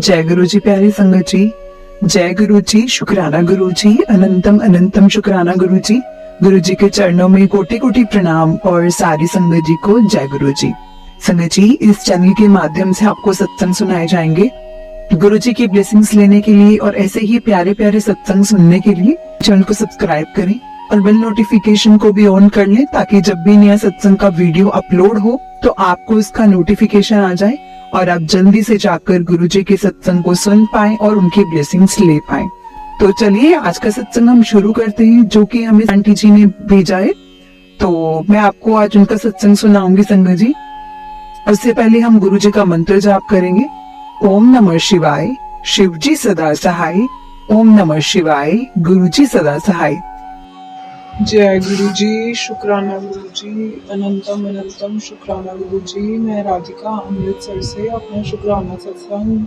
जय गुरु जी। प्यारे संगत जी, जय गुरु जी, शुक्राना गुरु जी, अनंतम अनंतम शुक्राना गुरु जी। गुरु जी के चरणों में कोटि कोटि प्रणाम और सारी संगत जी को जय गुरु जी। संगत जी, इस चैनल के माध्यम से आपको सत्संग सुनाए जाएंगे। गुरु जी की ब्लेसिंग्स लेने के लिए और ऐसे ही प्यारे प्यारे सत्संग सुनने के लिए चैनल को सब्सक्राइब करें और बेल नोटिफिकेशन को भी ऑन कर लें, ताकि जब भी नया सत्संग का वीडियो अपलोड हो तो आपको इसका नोटिफिकेशन आ जाए और आप जल्दी से जाकर गुरु जी के सत्संग को सुन पाएं और उनकी ब्लेसिंग्स ले पाएं। तो चलिए आज का सत्संग हम शुरू करते हैं, जो कि हमें आंटी जी ने भेजा है। तो मैं आपको आज उनका सत्संग सुनाऊंगी संगत जी। उससे पहले हम गुरु जी का मंत्र जाप करेंगे। ओम नमः शिवाय, शिव जी सदा सहाय। ओम नमः शिवाय, गुरु जी सदा सहाय। जय गुरु जी, शुक्राना गुरु जी, अनंतम अनंतम शुक्राना गुरु जी। मैं राधिका अमृतसर से अपना शुक्राना सत्संग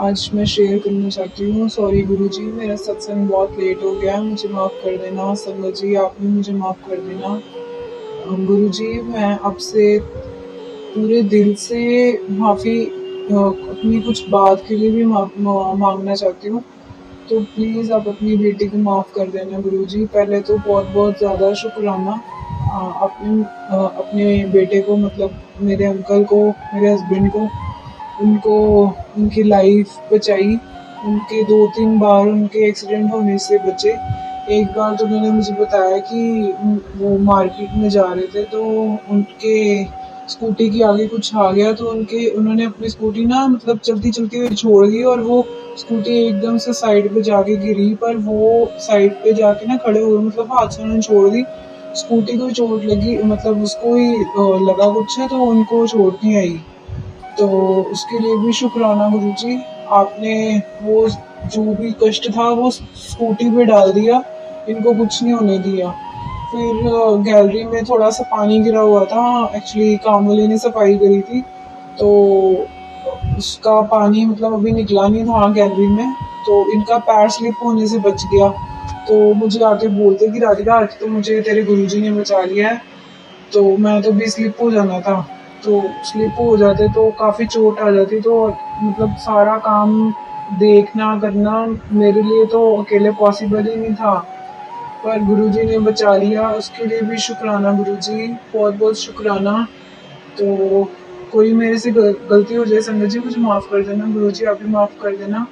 आज मैं शेयर करना चाहती हूँ। सॉरी गुरु जी, मेरा सत्संग बहुत लेट हो गया, मुझे माफ़ कर देना। संगत जी, आप भी मुझे माफ़ कर देना। गुरु जी, मैं आपसे पूरे दिल से माफ़ी अपनी कुछ बात के लिए भी मांगना चाहती हूँ। तो प्लीज़ आप अपनी बेटी को माफ़ कर देना गुरुजी। पहले तो बहुत बहुत ज़्यादा शुक्राना। आपने अपने बेटे को, मतलब मेरे अंकल को, मेरे हस्बैंड को, उनको उनकी लाइफ बचाई। उनके 2-3 बार उनके एक्सीडेंट होने से बचे। एक बार तो उन्होंने मुझे बताया कि वो मार्केट में जा रहे थे तो उनके स्कूटी के आगे कुछ आ गया, तो उन्होंने अपनी स्कूटी ना मतलब चलती चलती हुई छोड़ दी और वो स्कूटी एकदम से साइड पे जाके गिरी। पर वो साइड पे जाके ना खड़े हुए, मतलब हाथ से उन्होंने छोड़ दी। स्कूटी को चोट लगी, मतलब उसको ही लगा कुछ है, तो उनको चोट नहीं आई। तो उसके लिए भी शुक्राना गुरुजी। आपने वो जो भी कष्ट था वो स्कूटी पे डाल दिया, इनको कुछ नहीं होने दिया। फिर गैलरी में थोड़ा सा पानी गिरा हुआ था, एक्चुअली काम वाले ने सफाई करी थी, तो उसका पानी मतलब अभी निकला नहीं था गैलरी में, तो इनका पैर स्लिप होने से बच गया। तो मुझे आके बोलते कि राधिका, आज तो मुझे तेरे गुरुजी ने बचा लिया है। तो मैं तो भी स्लिप हो जाना था, तो स्लिप हो जाते तो काफ़ी चोट आ जाती, तो मतलब सारा काम देखना करना मेरे लिए तो अकेले पॉसिबल ही नहीं था। पर गुरुजी ने बचा लिया, उसके लिए भी शुक्राना गुरुजी, बहुत बहुत शुक्राना। तो कोई मेरे से गलती हो जाए संगत जी, मुझे माफ़ कर देना गुरुजी, आप भी माफ़ कर देना।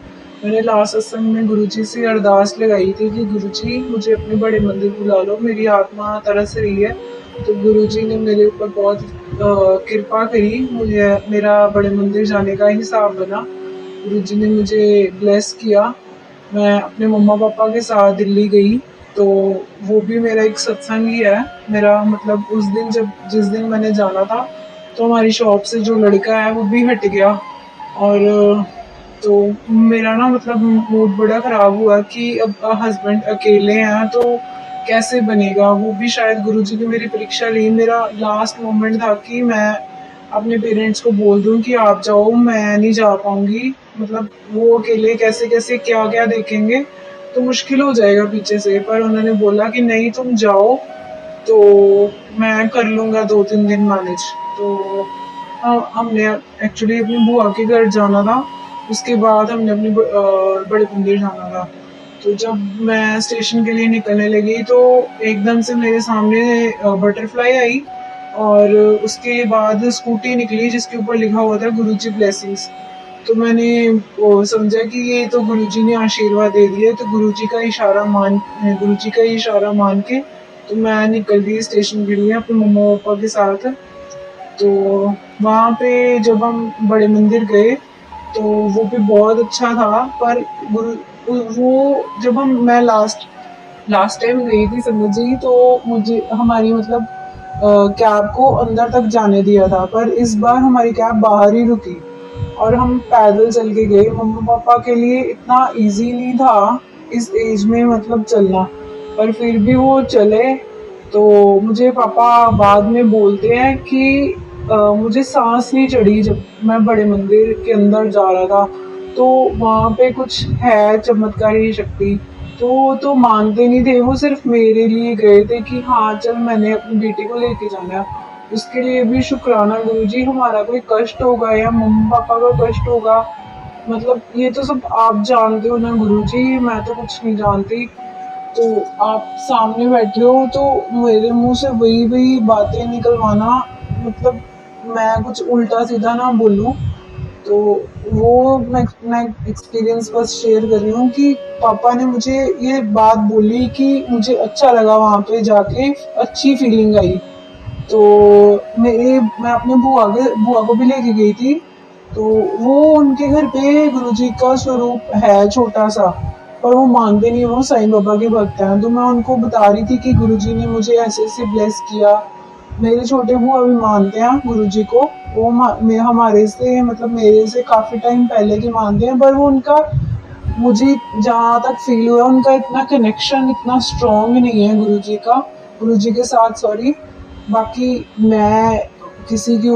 मैंने लास्ट सत्संग में गुरुजी से अरदास लगाई थी कि गुरुजी मुझे अपने बड़े मंदिर बुला लो, मेरी आत्मा तरस रही है। तो गुरुजी ने मेरे ऊपर बहुत कृपा करी, मुझे मेरा बड़े मंदिर जाने का हिसाब बना। गुरुजी ने मुझे ब्लेस किया। मैं अपने मम्मा पापा के साथ दिल्ली गई, तो वो भी मेरा एक सत्संग ही है। मेरा मतलब उस दिन जिस दिन मैंने जाना था, तो हमारी शॉप से जो लड़का है वो भी हट गया। और तो मेरा ना मतलब मूड बड़ा ख़राब हुआ कि अब हस्बैंड अकेले हैं तो कैसे बनेगा। वो भी शायद गुरुजी ने मेरी परीक्षा ली। मेरा लास्ट मोमेंट था कि मैं अपने पेरेंट्स को बोल दूं कि आप जाओ, मैं नहीं जा पाऊंगी। मतलब वो अकेले कैसे कैसे क्या क्या देखेंगे, तो मुश्किल हो जाएगा पीछे से। पर उन्होंने बोला कि नहीं तुम जाओ, तो मैं कर लूँगा 2-3 दिन मैनेज। तो हमने एक्चुअली अपनी बुआ के घर जाना था, उसके बाद हमने अपने बड़े मंदिर जाना था। तो जब मैं स्टेशन के लिए निकलने लगी तो एकदम से मेरे सामने बटरफ्लाई आई, और उसके बाद स्कूटी निकली जिसके ऊपर लिखा हुआ था गुरुजी ब्लेसिंग्स। तो मैंने समझा कि ये तो गुरुजी ने आशीर्वाद दे दिया, तो गुरुजी का इशारा मान के तो मैं निकल गई स्टेशन के लिए अपने मम्मा पापा के साथ। तो वहाँ पे जब हम बड़े मंदिर गए तो वो भी बहुत अच्छा था। पर गुरु वो जब मैं लास्ट टाइम गई थी संगत जी, तो मुझे हमारी मतलब कैब को अंदर तक जाने दिया था, पर इस बार हमारी कैब बाहर ही रुकी और हम पैदल चल के गए। मम्मा पापा के लिए इतना इजी नहीं था इस एज में मतलब चलना, पर फिर भी वो चले। तो मुझे पापा बाद में बोलते हैं कि मुझे सांस नहीं चढ़ी जब मैं बड़े मंदिर के अंदर जा रहा था। तो वहाँ पे कुछ है चमत्कारी शक्ति, तो वो तो मानते नहीं थे, वो सिर्फ मेरे लिए गए थे कि हाँ चल मैंने अपनी बेटी को लेके जाना है। उसके लिए भी शुक्राना गुरुजी। हमारा कोई कष्ट होगा या मम्मी पापा का कष्ट होगा, मतलब ये तो सब आप जानते हो ना गुरुजी, मैं तो कुछ नहीं जानती। तो आप सामने बैठे हो तो मेरे मुंह से वही वही बातें निकलवाना, मतलब मैं कुछ उल्टा सीधा ना बोलूं। तो वो मैं एक्सपीरियंस बस शेयर कर रही हूँ कि पापा ने मुझे ये बात बोली कि मुझे अच्छा लगा वहाँ पे जाके, अच्छी फीलिंग आई। तो मैं अपने बुआ को भी लेके गई थी। तो वो उनके घर पे गुरुजी का स्वरूप है छोटा सा, पर वो मानते नहीं, वो साईं बाबा के भक्त हैं। तो मैं उनको बता रही थी कि गुरुजी ने मुझे ऐसे ऐसे ब्लेस किया। मेरे छोटे बुआ भी मानते हैं गुरुजी को। वो हमारे से, मतलब मेरे से काफी टाइम पहले के मानते हैं, पर वो उनका, मुझे जहाँ तक फील हुआ, उनका इतना कनेक्शन इतना स्ट्रॉन्ग नहीं है गुरुजी के साथ, सॉरी। बाकी मैं किसी की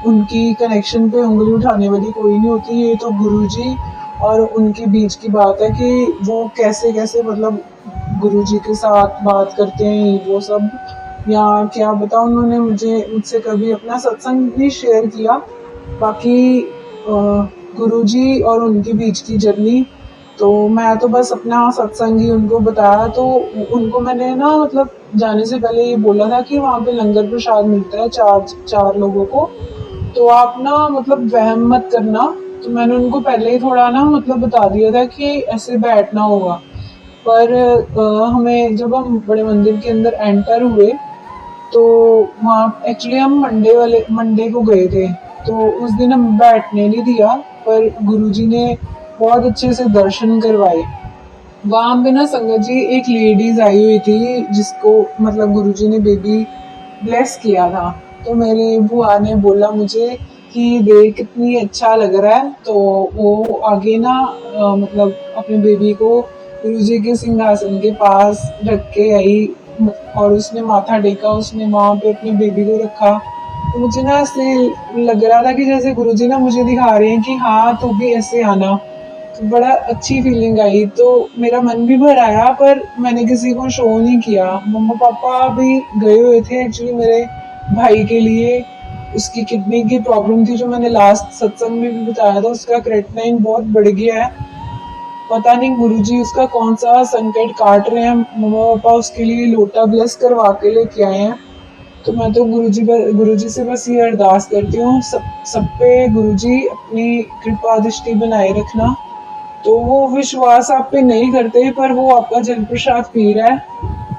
उनकी कनेक्शन पे उंगली उठाने वाली कोई नहीं होती। ये तो गुरुजी और उनके बीच की बात है कि वो कैसे कैसे, मतलब गुरुजी के साथ बात करते हैं वो सब, या क्या बताऊं। उन्होंने मुझसे कभी अपना सत्संग भी शेयर किया। बाकी गुरुजी और उनके बीच की जर्नी, तो मैं तो बस अपना सत्संग ही उनको बताया। तो उनको मैंने ना, मतलब जाने से पहले ये बोला था कि वहाँ पे लंगर प्रसाद मिलता है चार चार लोगों को, तो आप ना मतलब वहम मत करना। तो मैंने उनको पहले ही थोड़ा ना मतलब बता दिया था कि ऐसे बैठना होगा। पर हमें जब हम बड़े मंदिर के अंदर एंटर हुए, तो वहाँ एक्चुअली हम मंडे को गए थे। तो उस दिन हम बैठने नहीं दिया, पर गुरुजी ने बहुत अच्छे से दर्शन करवाए। वहाँ पे ना संगत जी एक लेडीज आई हुई थी, जिसको मतलब गुरुजी ने बेबी ब्लेस किया था। तो मेरे बुआ ने बोला मुझे कि देख कितनी अच्छा लग रहा है। तो वो आगे ना मतलब अपने बेबी को गुरुजी के सिंहासन के पास रख के आई, और उसने माथा टेका, उसने वहाँ पे अपने बेबी को रखा। तो मुझे ना ऐसे लग रहा था कि जैसे गुरुजी ना मुझे दिखा रहे हैं कि हाँ तू भी ऐसे आना। तो बड़ा अच्छी फीलिंग आई, तो मेरा मन भी भर आया। पर मैंने किसी को शो नहीं किया। मम्मा पापा भी गए हुए थे एक्चुअली मेरे भाई के लिए। उसकी किडनी की प्रॉब्लम थी, जो मैंने लास्ट सत्संग में भी बताया था। उसका क्रेटनाइन बहुत बढ़ गया है। पता नहीं गुरुजी उसका कौन सा संकट काट रहे हैं। मम्मा पापा उसके लिए लोटा ब्लेस करवा के लेके आए हैं। तो मैं तो गुरुजी से बस ये अरदास करती हूँ, सब पे गुरुजी अपनी कृपा दृष्टि बनाए रखना। तो वो विश्वास आप पे नहीं करते, पर वो आपका जल प्रसाद पी रहा है,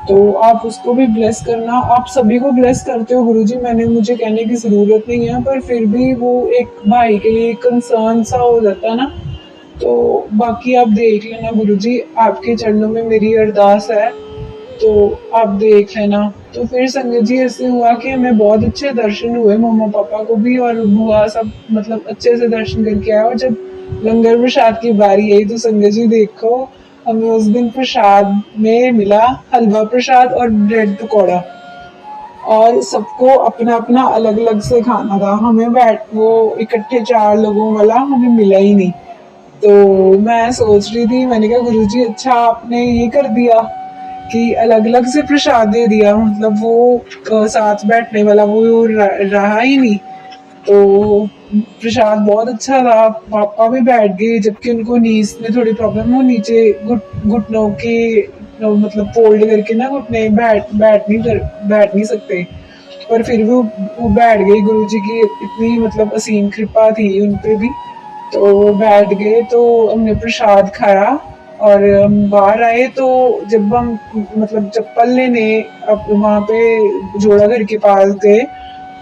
तो आप उसको भी ब्लेस करना। आप सभी को ब्लेस करते हो गुरुजी, मुझे कहने की जरूरत नहीं है, पर फिर भी वो एक भाई के लिए कंसर्न सा हो जाता है ना। तो बाकी आप देख लेना गुरुजी, आपके चरणों में मेरी अरदास है, तो आप देख लेना। तो फिर संगत जी ऐसे हुआ कि हमें बहुत अच्छे दर्शन हुए, मम्मा पापा को भी और बुआ सब, मतलब अच्छे से दर्शन करके आए। और जब लंगर प्रसाद की बारी आई, तो संगत जी देखो, हमें उस दिन प्रसाद में मिला हलवा प्रसाद और ब्रेड पकौड़ा, और सबको अपना अपना अलग अलग से खाना था। हमें वो इकट्ठे चार लोगों वाला हमें मिला ही नहीं। तो मैं सोच रही थी, मैंने कहा गुरुजी अच्छा आपने ये कर दिया कि अलग अलग से प्रसाद दे दिया, मतलब वो साथ बैठने वाला वो रहा ही नहीं। तो प्रसाद बहुत अच्छा था। पापा भी बैठ गए, जबकि उनको नीज में थोड़ी प्रॉब्लम, वो नीचे घुटनों के मतलब फोल्ड करके ना घुटने बैठ नहीं सकते। पर फिर भी वो बैठ गए। गुरुजी की इतनी मतलब असीम कृपा थी उन पे भी। तो वो बैठ गए, तो हमने प्रसाद खाया। और हम बाहर आए, तो जब हम मतलब चप्पल लेने अब वहाँ पे जोड़ा घर के पास गए,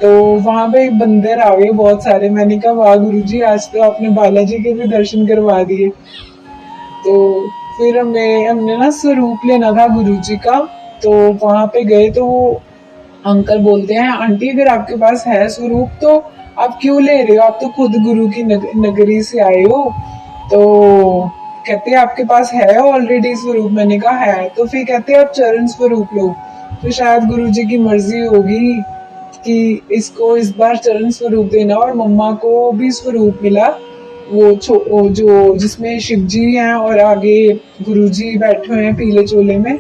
तो वहां पे बंदर आ गए बहुत सारे। मैंने कहा वाह गुरुजी, आज तो आपने बालाजी के भी दर्शन करवा दिए। तो फिर हमने ना स्वरूप लेना था गुरुजी का। तो वहां पे गए, तो वो अंकल बोलते हैं आंटी अगर आपके पास है स्वरूप, तो आप क्यों ले रहे हो, आप तो खुद गुरु की नगरी से आए हो। तो कहते हैं आपके पास है ऑलरेडी स्वरूप। मैंने कहा है। तो फिर कहते हैं आप चरण स्वरूप लो। तो शायद गुरु जी की मर्जी होगी कि इसको इस बार चरण स्वरूप देना। और मम्मा को भी स्वरूप मिला, वो जो जिसमें शिव जी हैं और आगे गुरु जी बैठे हुए हैं पीले चोले में।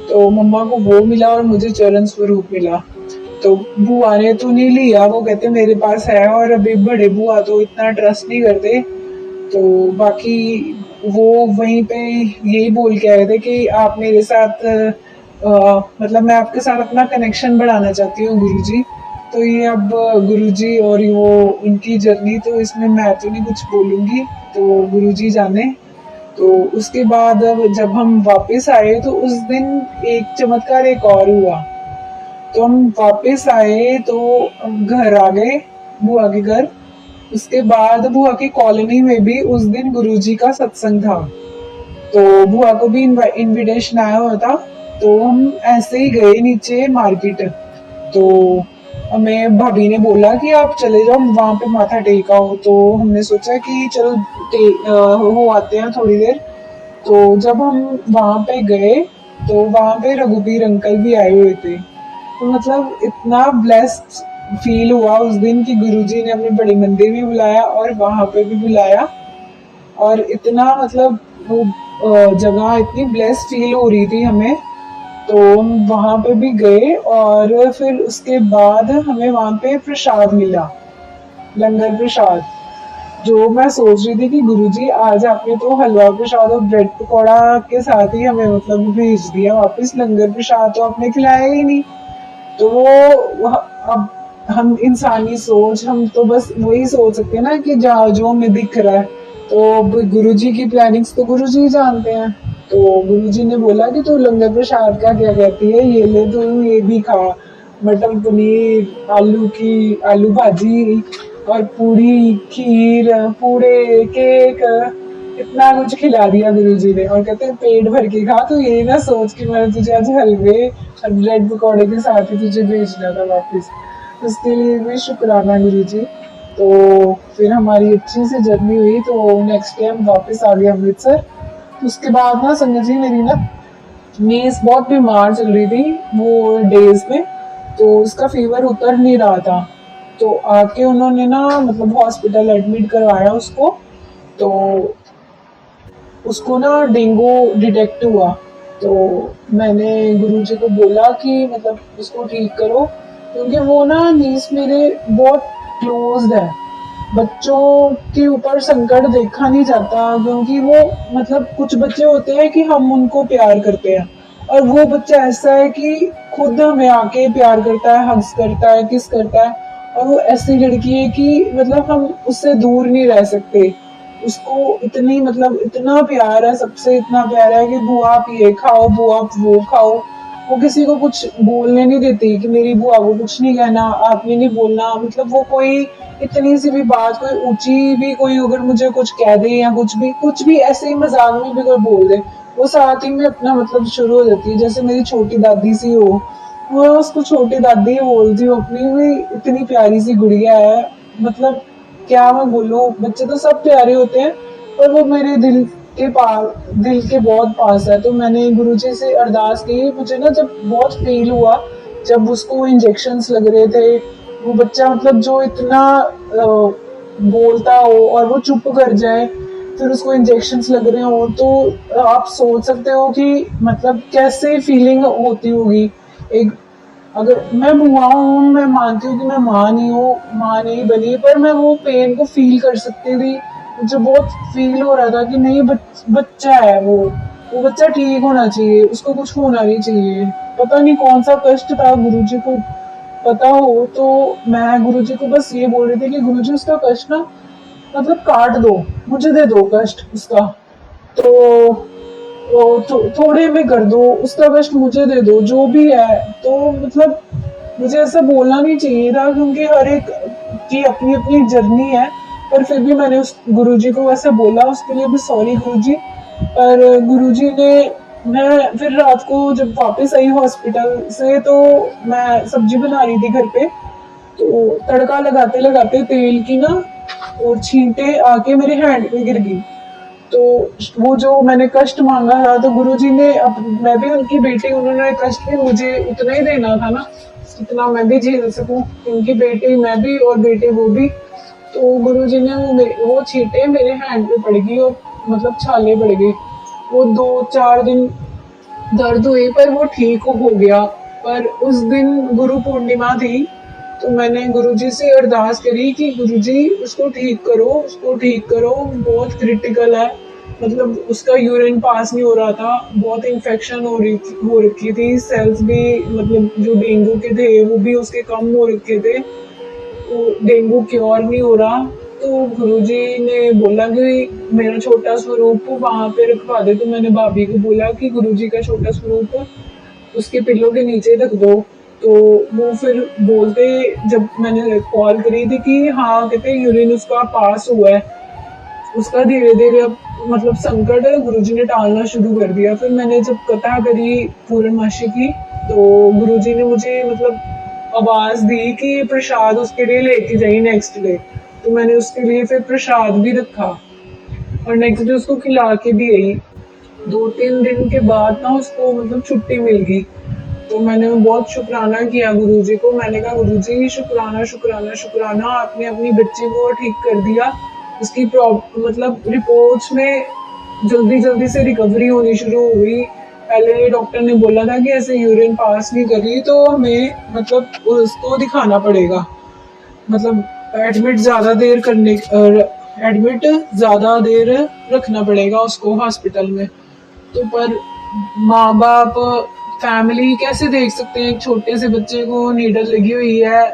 तो मम्मा को वो मिला और मुझे चरण स्वरूप मिला। तो बुआ ने तो नहीं लिया, वो कहते मेरे पास है, और अभी बड़े बुआ तो इतना ट्रस्ट नहीं करते। तो बाकी वो वहीं पे यही बोल के आए थे कि आप मेरे साथ मतलब मैं आपके साथ अपना कनेक्शन बढ़ाना चाहती हूँ गुरुजी। तो ये अब गुरुजी और वो उनकी जर्नी, तो इसमें मैं तो नहीं कुछ बोलूँगी, तो गुरुजी जाने। तो उसके बाद अब जब हम वापस आए तो उस दिन एक चमत्कार एक और हुआ। तो हम वापस आए तो हम घर आ गए, बुआ के घर। उसके बाद बुआ की कॉलोनी में भी उस दिन गुरुजी का सत्संग था, तो बुआ को भी इनविटेशन आया हुआ था। तो हम ऐसे ही गए नीचे मार्केट। तो हमें भाभी ने बोला कि आप चले जाओ वहां पे माथा टेक आओ। तो हमने सोचा कि चलो हो आते हैं थोड़ी देर। तो जब हम वहां पे गए तो वहां पे रघुबीर अंकल भी आए हुए थे। तो मतलब इतना ब्लेस्ड फील हुआ उस दिन कि गुरुजी ने अपने बड़े मंदिर भी बुलाया और वहां पे भी बुलाया। और इतना मतलब वो जगह इतनी ब्लेस्ड फील हो रही थी हमें। तो हम वहां पे भी गए और फिर उसके बाद हमें वहां पे प्रसाद मिला, लंगर प्रसाद। जो मैं सोच रही थी कि गुरुजी आज आपने तो हलवा प्रसाद और ब्रेड पकौड़ा के साथ ही हमें मतलब भेज दिया वापस, लंगर प्रसाद तो आपने खिलाया ही नहीं। तो वो अब हम इंसानी सोच, हम तो बस वही सोच सकते हैं ना कि जो हमें दिख रहा है। तो गुरुजी की प्लानिंग्स तो गुरुजी जानते हैं। तो गुरुजी ने बोला कि तू लंगर प्रसाद का क्या कहती है, ये ले तू ये भी खा, मटर पनीर, आलू की आलू भाजी और पूरी, खीर, पूड़े, केक, इतना कुछ खिला दिया गुरुजी ने। और कहते हैं पेट भर के खा, तो ये ना सोच कि मैंने तुझे आज हलवे और ब्रेड पकौड़े के साथ ही तुझे भेजना था वापस। उसके लिए भी शुक्राना गुरुजी। तो फिर हमारी अच्छी से जर्नी हुई। तो नेक्स्ट डे हम वापस आ गए अमृतसर। उसके बाद ना संगत जी मेरी ना मीस बहुत बीमार चल रही थी वो डेज में। तो उसका फीवर उतर नहीं रहा था। तो आके उन्होंने ना मतलब हॉस्पिटल एडमिट करवाया उसको। तो उसको ना डेंगू डिटेक्ट हुआ। तो मैंने गुरुजी को बोला कि मतलब इसको ठीक करो, क्योंकि वो ना नीस मेरे बहुत क्लोज्ड है। बच्चों के ऊपर संकट देखा नहीं जाता, क्योंकि वो मतलब कुछ बच्चे होते हैं कि हम उनको प्यार करते हैं, और वो बच्चा ऐसा है कि खुद हमें आके प्यार करता है, हग्स करता है, किस करता है। और वो ऐसी लड़की है कि मतलब हम उससे दूर नहीं रह सकते। उसको इतनी मतलब इतना प्यार है, सबसे इतना प्यार है कि बुआ आप ये खाओ, बुआ आप वो खाओ। वो किसी को कुछ बोलने नहीं देती कि मेरी बुआ को कुछ नहीं कहना, आपने नहीं बोलना। मतलब वो कोई इतनी सी भी बात, कोई ऊंची भी कोई अगर मुझे कुछ कह दे या कुछ भी ऐसे ही मजाक में भी कोई बोल दे, वो साथ ही में अपना मतलब शुरू हो जाती है। जैसे मेरी छोटी दादी सी हो, वो उसको छोटी दादी ही बोलती हूँ अपनी भी। इतनी प्यारी सी गुड़िया है, मतलब क्या मैं बोलूँ। बच्चे तो सब प्यारे होते हैं, पर वो मेरे दिल के बहुत पास है। तो मैंने गुरुजी से अरदास की। मुझे ना जब बहुत फील हुआ जब उसको इंजेक्शंस लग रहे थे, वो बच्चा मतलब जो इतना बोलता हो और वो चुप कर जाए, फिर उसको इंजेक्शंस लग रहे हो, तो आप सोच सकते हो कि मतलब कैसे फीलिंग होती होगी। एक अगर मैं बुआ हूँ, मैं मानती हूँ कि मैं माँ नहीं हूँ, माँ नहीं बनी, पर मैं वो पेन को फील कर सकती थी। मुझे बहुत फील हो रहा था कि नहीं बच्चा है वो बच्चा ठीक होना चाहिए, उसको कुछ होना नहीं चाहिए। पता नहीं कौन सा कष्ट था, गुरुजी को पता हो। तो मैं गुरुजी को बस ये बोल रही थी कि गुरुजी उसका कष्ट ना मतलब काट दो, मुझे दे दो कष्ट उसका। तो थोड़े में कर दो, उसका कष्ट मुझे दे दो, जो भी है। तो मतलब मुझे ऐसा बोलना नहीं चाहिए था, क्योंकि हर एक की अपनी अपनी जर्नी है। पर फिर भी मैंने उस गुरुजी को वैसे बोला, उसके लिए भी सॉरी गुरुजी। पर गुरुजी ने, मैं फिर रात को जब वापस आई हॉस्पिटल से, तो मैं सब्जी बना रही थी घर पे। तो तड़का लगाते लगाते तेल की ना और छींटे आके मेरे हैंड पे गिर गई। तो वो जो मैंने कष्ट मांगा था, तो गुरुजी ने, अब मैं भी उनकी बेटी, उन्होंने कष्ट भी मुझे उतना ही देना था ना, जितना मैं भी झेल सकूं। उनकी बेटी मैं भी और बेटे वो भी। तो गुरुजी ने वो छींटे मेरे हैंड पे पड़ गई और मतलब छाले पड़ गए। वो 2-4 दिन दर्द हुई, पर वो ठीक हो गया। पर उस दिन गुरु पूर्णिमा थी, तो मैंने गुरुजी से अरदास करी कि गुरुजी उसको ठीक करो, उसको ठीक करो, बहुत क्रिटिकल है। मतलब उसका यूरिन पास नहीं हो रहा था, बहुत इन्फेक्शन हो रखी थी, सेल्स भी मतलब जो डेंगू के थे वो भी उसके कम हो रखे थे, तो डेंगू क्योर नहीं हो रहा। तो गुरुजी ने बोला कि मेरा छोटा स्वरूप वहां पे रखवा दे। तो मैंने भाभी को बोला कि गुरुजी का छोटा स्वरूप उसके पिल्लों के नीचे रख दो। तो वो फिर बोलते, जब मैंने कॉल करी थी कि हाँ, कहते यूरिन उसका पास हुआ है, उसका धीरे धीरे अब मतलब संकट गुरुजी ने टालना शुरू कर दिया। फिर मैंने जब कथा करी पूर्णमासी की, तो गुरुजी ने मुझे मतलब आवाज दी कि प्रसाद उसके लिए लेके जाइए नेक्स्ट डे। तो मैंने उसके लिए फिर प्रसाद भी रखा और नेक्स्ट डे उसको खिला के भी आई। 2-3 दिन के बाद ना उसको मतलब छुट्टी मिल गई। तो मैंने बहुत शुक्राना किया गुरुजी को। मैंने कहा गुरुजी शुक्राना शुक्राना शुक्राना, आपने अपनी बच्ची को ठीक कर दिया। उसकी मतलब रिपोर्ट्स में जल्दी जल्दी से रिकवरी होनी शुरू हो गई। पहले डॉक्टर ने बोला था कि ऐसे यूरिन पास नहीं कर रही तो हमें मतलब उसको दिखाना पड़ेगा, मतलब एडमिट ज्यादा देर रखना पड़ेगा उसको हॉस्पिटल में। तो पर माँ बाप फैमिली कैसे देख सकते हैं एक छोटे से बच्चे को नीडल लगी हुई है।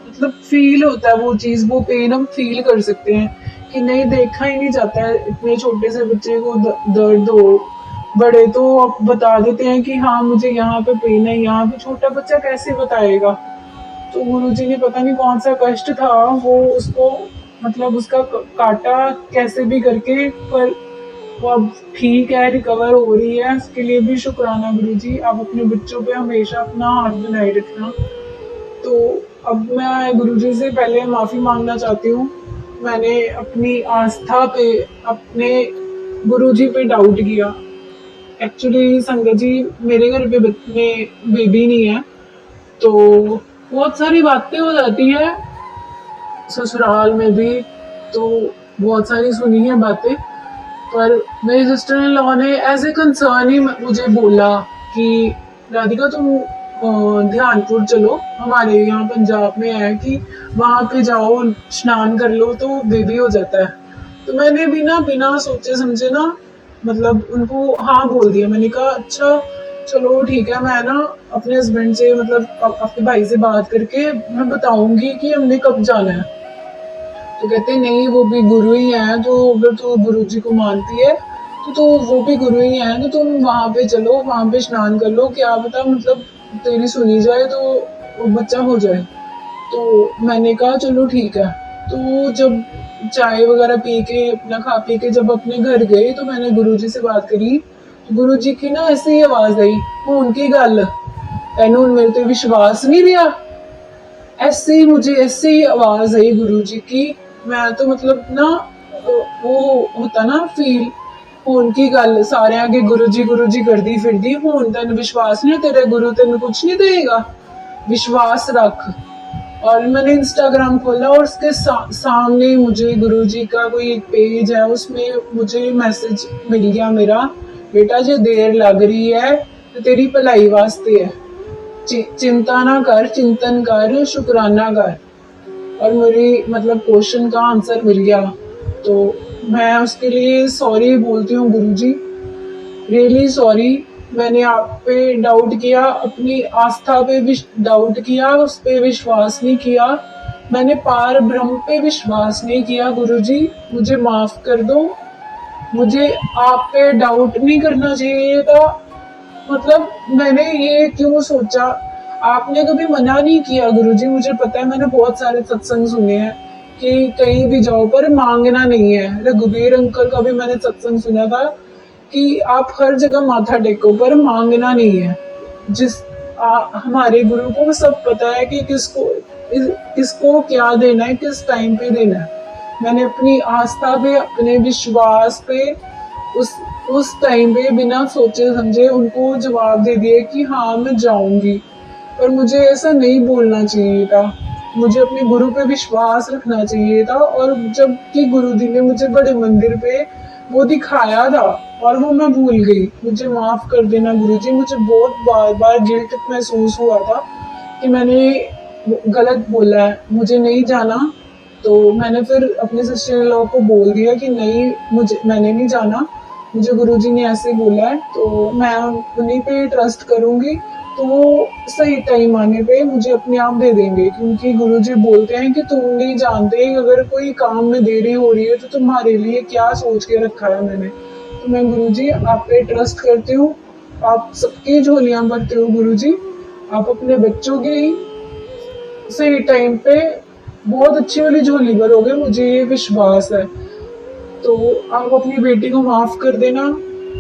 मतलब फील होता है वो चीज, वो पेन हम फील कर सकते हैं कि नहीं, देखा ही नहीं जाता है इतने छोटे से बच्चे को दर्द हो। बड़े तो अब बता देते हैं कि हाँ मुझे यहाँ पे पेन है, यहाँ पे छोटा बच्चा कैसे बताएगा। तो गुरुजी ने पता नहीं कौन सा कष्ट था वो उसको मतलब उसका काटा कैसे भी करके, पर वो अब ठीक है, रिकवर हो रही है। उसके लिए भी शुक्राना गुरुजी। आप अपने बच्चों पे हमेशा अपना हाथ बनाए रखना। तो अब मैं गुरुजी से पहले माफी मांगना चाहती हूँ। मैंने अपनी आस्था पे, अपने गुरुजी पे डाउट किया। एक्चुअली संगत जी, मेरे घर पे बेबी नहीं है, तो बहुत सारी बातें हो जाती है ससुराल में भी, तो बहुत सारी सुनी है बातें। पर मेरी सिस्टर इन लॉ ने एज ए कंसर्न ही मुझे बोला कि राधिका तुम ध्यानपुर चलो, हमारे यहाँ पंजाब में है कि वहां पे जाओ, स्नान कर लो तो बेबी हो जाता है। तो मैंने भी ना बिना सोचे समझे ना मतलब उनको हाँ बोल दिया। मैंने कहा अच्छा चलो ठीक है, मैं ना अपने हस्बैंड से मतलब अपने भाई से बात करके मैं बताऊंगी कि हमने कब जाना है। तो कहते नहीं, वो भी गुरु ही है, तो अगर तो गुरु जी को मानती है तो वो भी गुरु ही है, तो तुम वहां पे चलो, वहां पे स्नान कर लो, क्या पता मतलब तेरी सुनी जाए तो बच्चा हो जाए। तो मैंने कहा चलो ठीक है। तो जब चाय वगैरह पी के अपना खा पी के जब अपने घर गए तो मैंने गुरुजी से बात करी। तो गुरुजी की ना ऐसे ही आवाज आई, उनकी गल तेनू मेरे ते विश्वास नहीं रहा। ऐसे ही मुझे ऐसे ही आवाज आई गुरुजी की। मैं तो मतलब ना वो होता ना फील, हूं की गल सारे आगे गुरु जी करदी फिरदी, हूं तेन विश्वास नहीं, तेरा गुरु तेन कुछ नहीं देगा, विश्वास रख। और मैंने इंस्टाग्राम खोला और उसके सामने मुझे गुरुजी का कोई एक पेज है, उसमें मुझे मैसेज मिल गया मेरा, बेटा जो देर लग रही है तो तेरी भलाई वास्ते है, चिंता ना कर, चिंतन कर, शुक्राना कर। और मेरी मतलब क्वेश्चन का आंसर मिल गया। तो मैं उसके लिए सॉरी बोलती हूँ गुरुजी, रियली सॉरी। मैंने आप पे डाउट किया, अपनी आस्था पे भी डाउट किया, उस पे विश्वास नहीं किया, मैंने पार ब्रह्म पे विश्वास नहीं किया। गुरुजी मुझे माफ कर दो, मुझे आप पे डाउट नहीं करना चाहिए था। मतलब मैंने ये क्यों सोचा, आपने कभी मना नहीं किया गुरुजी। मुझे पता है, मैंने बहुत सारे सत्संग सुने हैं कि कहीं भी जाओ पर मांगना नहीं है। रघुबीर अंकल का भी मैंने सत्संग सुना था कि आप हर जगह माथा टेको पर मांगना नहीं है। हमारे गुरु को सब पता है कि किसको क्या देना है, किस टाइम पे देना है। मैंने अपनी आस्था पे, अपने विश्वास पे उस टाइम पे बिना सोचे समझे उनको जवाब दे दिया कि हाँ मैं जाऊंगी। पर मुझे ऐसा नहीं बोलना चाहिए था, मुझे अपने गुरु पे विश्वास रखना चाहिए था। और जब कि गुरु जी ने मुझे बड़े मंदिर पे वो दिखाया था और वो मैं भूल गई। मुझे माफ कर देना गुरुजी, मुझे बहुत बार बार गिल्ट महसूस हुआ था कि मैंने गलत बोला है, मुझे नहीं जाना। तो मैंने फिर अपने सिस्टर इन लॉ को बोल दिया कि नहीं, मैंने नहीं जाना, मुझे गुरुजी ने ऐसे बोला है, तो मैं उन्हीं पे ट्रस्ट करूंगी। तो वो सही टाइम आने पे मुझे अपने आप दे देंगे, क्योंकि गुरुजी बोलते हैं कि तुम नहीं जानते अगर कोई काम में देरी हो रही है तो तुम्हारे लिए क्या सोच के रखा है मैंने। तो मैं गुरुजी आप पे ट्रस्ट करती हूँ, आप सबकी झोलियां भरते हो गुरुजी, आप अपने बच्चों की सही टाइम पे बहुत अच्छी वाली झोली भरोगे, मुझे ये विश्वास है। तो आप अपनी बेटी को माफ कर देना।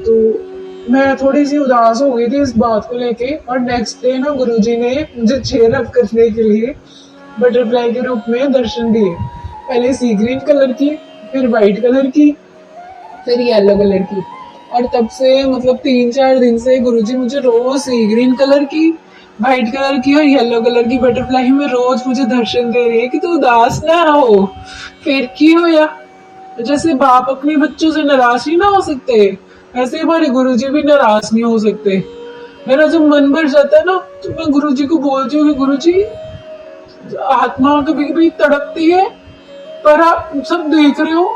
तो मैं थोड़ी सी उदास हो गई थी इस बात को लेके, और नेक्स्ट डे ना गुरुजी ने मुझे चेयर अप करने के लिए बटरफ्लाई के रूप में दर्शन दिए। पहले सी ग्रीन कलर की, फिर वाइट कलर की, फिर येलो कलर की। और तब से मतलब 3-4 दिन से गुरुजी मुझे रोज सी ग्रीन कलर की, व्हाइट कलर की और येलो कलर की बटरफ्लाई में रोज मुझे दर्शन दे रही है कि तू उदास ना हो। फिर की होया, जैसे बाप अपने बच्चों से नाराज नहीं ना हो सकते, ऐसे हमारे गुरुजी भी नाराज नहीं हो सकते। मेरा जब मन भर जाता है ना तो मैं गुरुजी को बोलती हूँ कि गुरुजी, आत्मा कभी कभी तड़पती है पर आप सब देख रहे हो।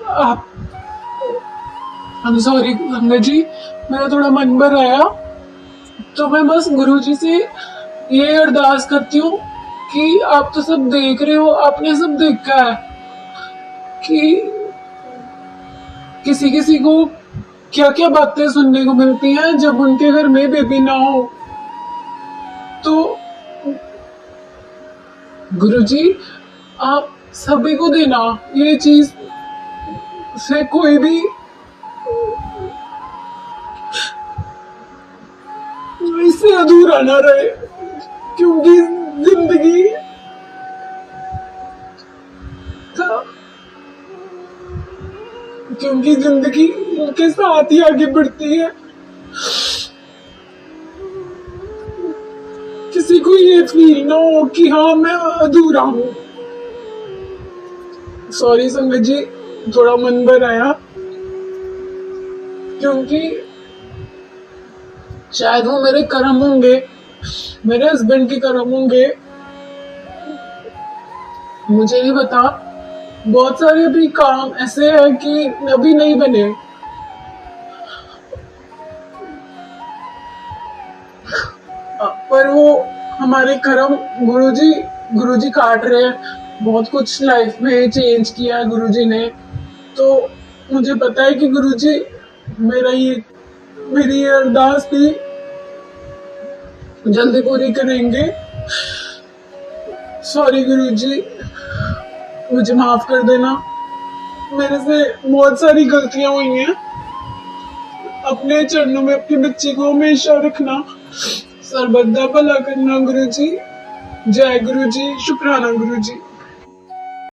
आप I'm सॉरी गंगा जी, मेरा थोड़ा मन भर आया, तो मैं बस गुरुजी से ये अरदास करती हूँ कि आप तो सब देख रहे हो, आपने सब देखा है कि किसी किसी को क्या क्या बातें सुनने को मिलती हैं जब उनके घर में बेबी ना हो। तो गुरुजी आप सभी को देना ये चीज, से कोई भी इससे अधूरा ना रहे, क्योंकि जिंदगी क्योंकि जिंदगी उनके साथ ही आगे बढ़ती है। किसी को ये फील ना हो कि हाँ मैं अधूरा हूँ। सॉरी संगत जी, थोड़ा मन भर आया, क्योंकि शायद वो मेरे कर्म होंगे, मेरे हस्बैंड के कर्म होंगे, मुझे नहीं पता। बहुत सारे अभी काम ऐसे है कि अभी नहीं बने। पर वो हमारे कर्म गुरुजी काट रहे हैं। बहुत कुछ लाइफ में चेंज किया है गुरुजी ने, तो मुझे पता है कि गुरुजी मेरी ये अरदास भी जल्दी पूरी करेंगे। सॉरी गुरुजी, मुझे माफ कर देना, मेरे से बहुत सारी गलतियां हुई हैं। अपने चरणों में अपनी बच्ची को हमेशा रखना, सर्वदा भला करना गुरुजी। जय गुरुजी, शुक्राना गुरुजी।